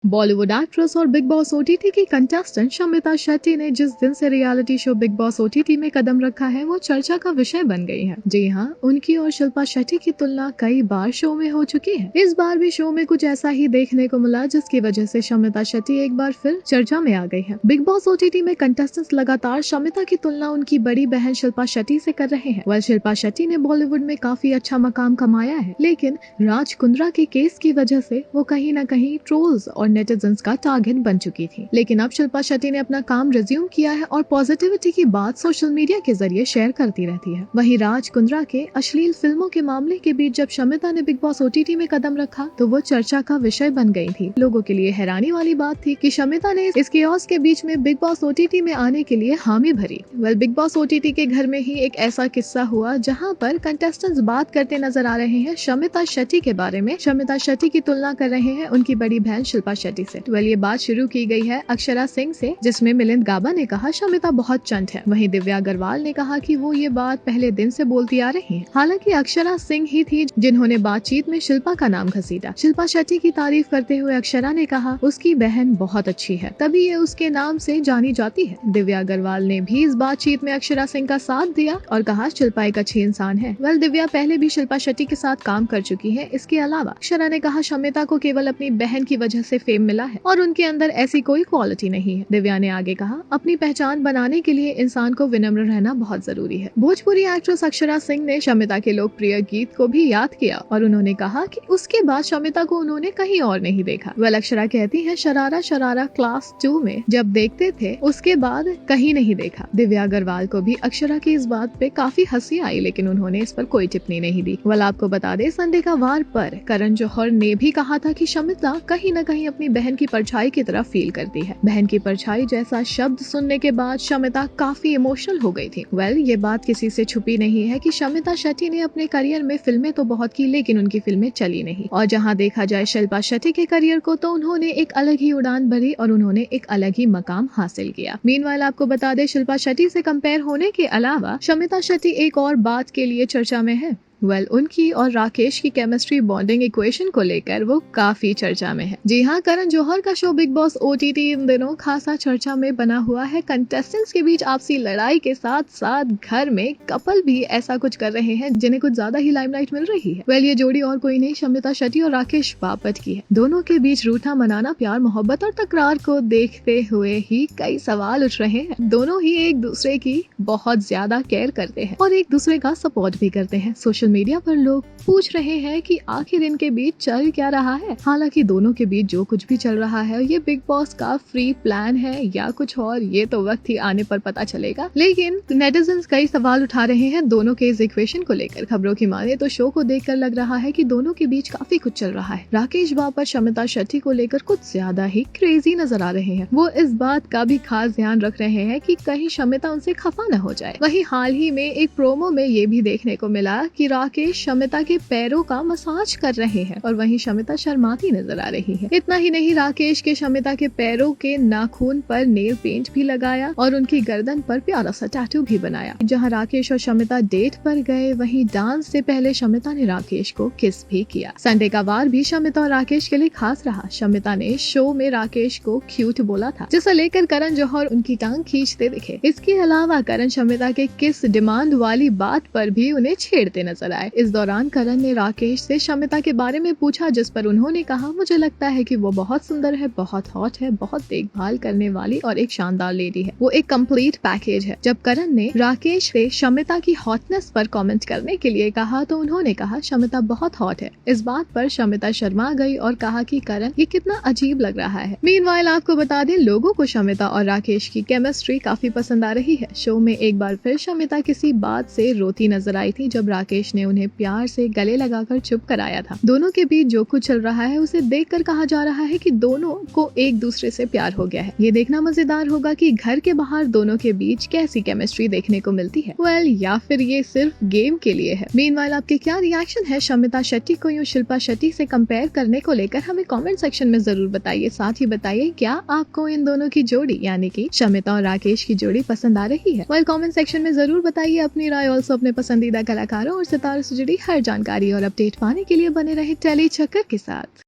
Bollywood actress और big boss OTT की contestant Shamita Shetty ने जिस दिन से reality show big boss OTT में कदम रखा है वो चर्चा का विषय बन गई है। जी हाँ, उनकी और शिल्पा शेट्टी की तुलना कई बार शो में हो चुकी है। इस बार भी शो में कुछ ऐसा ही देखने को मिला जिसकी वजह से शमिता शेट्टी एक बार फिर चर्चा में आ गई है। बिग बॉस ओटीटी में कंटेस्टेंट्स लगातार शमिता की तुलना उनकी बड़ी बहन शिल्पा शेट्टी से कर रहे हैं। वह शिल्पा शेट्टी ने बॉलीवुड में काफी अच्छा मकाम कमाया है, लेकिन राज कुंद्रा के केस की वजह से वो कहीं न कहीं ट्रोल्स और नेटिजन्स का टारगेट बन चुकी थी। लेकिन अब शिल्पा शेट्टी ने अपना काम रिज्यूम किया है और पॉजिटिविटी की बात सोशल मीडिया के जरिए शेयर करती रहती है। वहीं राज कुंद्रा के अश्लील फिल्मों के मामले के बीच जब शमिता ने बिग बॉस ओटीटी में कदम रखा तो वो चर्चा का विषय बन गई थी। लोगों के लिए हैरानी वाली बात थी कि शमिता ने इस केओस के बीच में बिग बॉस ओटीटी में आने के लिए हामी भरी। बिग बॉस ओटीटी के घर में ही एक ऐसा किस्सा हुआ जहाँ पर कंटेस्टेंट्स बात करते नजर आ रहे हैं शमिता शेट्टी के बारे में। शमिता शेट्टी की तुलना कर रहे हैं उनकी बड़ी बहन शिल्पा शेट्टी से। ये बात शुरू की गई है अक्षरा सिंह से, जिसमें मिलिंद गाबा ने कहा शमिता बहुत चंट है। वहीं दिव्या अग्रवाल ने कहा कि वो ये बात पहले दिन से बोलती आ रही हैं। हालांकि अक्षरा सिंह ही थी जिन्होंने बातचीत में शिल्पा का नाम घसीटा। शिल्पा शेट्टी की तारीफ करते हुए अक्षरा ने कहा उसकी बहन बहुत अच्छी है, तभी ये उसके नाम से जानी जाती है। दिव्या अग्रवाल ने भी इस बातचीत में अक्षरा सिंह का साथ दिया और कहा शिल्पा एक अच्छी इंसान है। दिव्या पहले भी शिल्पा शेट्टी के साथ काम कर चुकी है। इसके अलावा अक्षरा ने कहा शमिता को केवल अपनी बहन की वजह से फेम मिला है और उनके अंदर ऐसी कोई क्वालिटी नहीं है। दिव्या ने आगे कहा अपनी पहचान बनाने के लिए इंसान को विनम्र रहना बहुत जरूरी है। भोजपुरी एक्ट्रेस अक्षरा सिंह ने शमिता के लोकप्रिय गीत को भी याद किया और उन्होंने कहा कि उसके बाद शमिता को उन्होंने कहीं और नहीं देखा। अक्षरा कहती है शरारा शरारा क्लास 2 में जब देखते थे उसके बाद कहीं नहीं देखा। दिव्या अग्रवाल को भी अक्षरा की इस बात पे काफी हंसी आई, लेकिन उन्होंने इस पर कोई टिप्पणी नहीं दी। आपको बता दे संडे का वार पर करण जौहर ने भी कहा था कि शमिता कहीं न कहीं अपनी बहन की परछाई की तरफ फील करती है। बहन की परछाई जैसा शब्द सुनने के बाद शमिता काफी इमोशनल हो गई थी। ये बात किसी से छुपी नहीं है कि शमिता शेट्टी ने अपने करियर में फिल्में तो बहुत की, लेकिन उनकी फिल्में चली नहीं। और जहां देखा जाए शिल्पा शेट्टी के करियर को तो उन्होंने एक अलग ही उड़ान भरी और उन्होंने एक अलग ही मकाम हासिल किया। मीनवाइल आपको बता दे शिल्पा शेट्टी से कंपेयर होने के अलावा शमिता शेट्टी एक और बात के लिए चर्चा में है। उनकी और राकेश की केमिस्ट्री बॉन्डिंग इक्वेशन को लेकर वो काफी चर्चा में है। जी हाँ, करण जौहर का शो बिग बॉस ओटीटी इन दिनों खासा चर्चा में बना हुआ है। कंटेस्टेंट्स के बीच आपसी लड़ाई के साथ साथ घर में कपल भी ऐसा कुछ कर रहे हैं जिन्हें कुछ ज्यादा ही लाइमलाइट मिल रही है। ये जोड़ी और कोई नहीं शमिता शेट्टी और राकेश बापट की है। दोनों के बीच रूठा मनाना, प्यार मोहब्बत और तकरार को देखते हुए ही कई सवाल उठ रहे हैं। दोनों ही एक दूसरे की बहुत ज्यादा केयर करते हैं और एक दूसरे का सपोर्ट भी करते हैं। सोशल मीडिया पर लोग पूछ रहे हैं कि आखिर इनके बीच चल क्या रहा है। हालांकि दोनों के बीच जो कुछ भी चल रहा है ये बिग बॉस का फ्री प्लान है या कुछ और, ये तो वक्त ही आने पर पता चलेगा। लेकिन नेटिजन्स कई सवाल उठा रहे हैं दोनों के इस इक्वेशन को लेकर। खबरों की माने तो शो को देखकर लग रहा है कि दोनों के बीच काफी कुछ चल रहा है। राकेश बापट शमिता शेट्टी को लेकर कुछ ज्यादा ही क्रेजी नजर आ रहे हैं। वो इस बात का भी खास ध्यान रख रहे हैं कि कहीं शमिता उनसे खफा न हो जाए। वहीं हाल ही में एक प्रोमो में ये भी देखने को मिला कि राकेश शमिता के पैरों का मसाज कर रहे हैं और वहीं शमिता शर्माती नजर आ रही है। इतना ही नहीं, राकेश के शमिता के पैरों के नाखून पर नेल पेंट भी लगाया और उनकी गर्दन पर प्यारा सा टैटू भी बनाया। जहां राकेश और शमिता डेट पर गए, वहीं डांस से पहले शमिता ने राकेश को किस भी किया। संडे का वार भी शमिता और राकेश के लिए खास रहा। शमिता ने शो में राकेश को क्यूट बोला था, जिसे लेकर करण जौहर उनकी टांग खींचते दिखे। इसके अलावा करण शमिता के किस डिमांड वाली बात पर भी उन्हें छेड़ते नजर आए। इस दौरान करण ने राकेश से शमिता के बारे में पूछा, जिस पर उन्होंने कहा मुझे लगता है कि वो बहुत सुंदर है, बहुत हॉट है, बहुत देखभाल करने वाली और एक शानदार लेडी है। वो एक कंप्लीट पैकेज है। जब करण ने राकेश से शमिता की हॉटनेस पर कमेंट करने के लिए कहा तो उन्होंने कहा शमिता बहुत हॉट है। इस बात पर शमिता शर्मा गई और कहा कि करण ये कितना अजीब लग रहा है। मीनवाइल आपको बता दें लोगों को शमिता और राकेश की केमिस्ट्री काफी पसंद आ रही है। शो में एक बार फिर शमिता किसी बात से रोती नजर आई थी जब राकेश ने उन्हें प्यार से गले लगाकर चुप कराया था। दोनों के बीच जो कुछ चल रहा है उसे देखकर कहा जा रहा है कि दोनों को एक दूसरे से प्यार हो गया है। ये देखना मजेदार होगा कि घर के बाहर दोनों के बीच कैसी केमिस्ट्री देखने को मिलती है। या फिर ये सिर्फ गेम के लिए है। मीनवाइल आपके क्या रिएक्शन है शमिता शेट्टी को यूं शिल्पा शेट्टी से कंपेयर करने को लेकर, हमें कमेंट सेक्शन में जरूर बताइए। साथ ही बताइए क्या आपको इन दोनों की जोड़ी यानी कि शमिता और राकेश की जोड़ी पसंद आ रही है। कमेंट सेक्शन में जरूर बताइए अपनी राय। ऑल्सो अपने पसंदीदा कलाकारों और सितारों से जुड़ी हर जानकारी और अपडेट पाने के लिए बने रहे टेली चक्कर के साथ।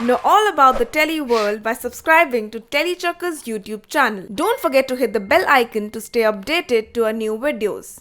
Know all about the Tele world by subscribing to Telechuckers YouTube channel. Don't forget to hit the bell icon to stay updated to our new videos.